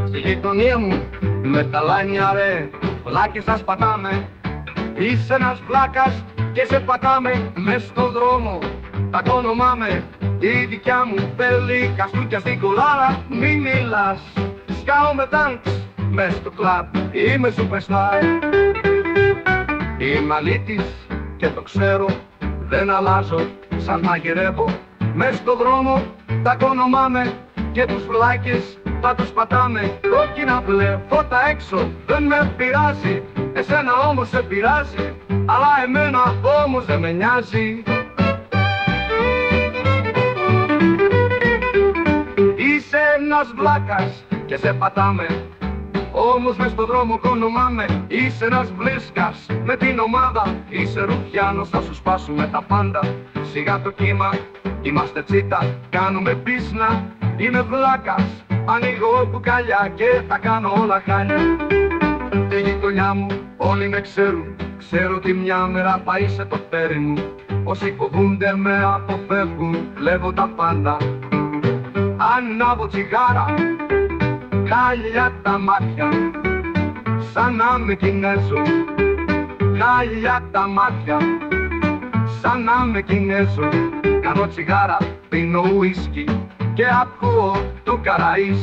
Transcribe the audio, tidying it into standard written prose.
Στη γειτονία μου με τα λάνια ρε, βλάκες σας πατάμε. Είσαι ένας βλάκας και σε πατάμε μες στον δρόμο. Τα κονομάμε, η δικιά μου πέλη καστούκια στην κολάρα. Μη μιλάς, σκάω με τάγκς μες στο κλαμπ, είμαι superstar. Είμαι αλήτης και το ξέρω, δεν αλλάζω σαν μαγειρεύω. Μες στον δρόμο τα κονομάμε και τους βλάκες θα τους πατάμε. Κόκκινα μπλε φώτα έξω δεν με πειράζει, εσένα όμως σε πειράζει, αλλά εμένα όμως δεν με νοιάζει. Είσαι ένας βλάκας και σε πατάμε, όμως μες στον δρόμο κονομάμε. Είσαι ένας βλίσκας με την ομάδα, είσαι ρουφιάνος, θα σου σπάσουμε τα πάντα. Σιγά το κύμα, είμαστε τσίτα, κάνουμε πίσνα. Είμαι βλάκας, ανοίγω μπουκάλια και τα κάνω όλα χάλια. Τη γειτονιά μου όλοι με ξέρουν, ξέρω ότι μια μέρα πάει σε το τέρι μου. Όσοι φοβούνται με αποφεύγουν, κλέβω τα πάντα. Ανάβω τσιγάρα, χάλια τα μάτια, σαν να με Κινέζο. Χάλια τα μάτια, σαν να με Κινέζο. Κάνω τσιγάρα, πίνω ουίσκι και ακούω του Καραΐς.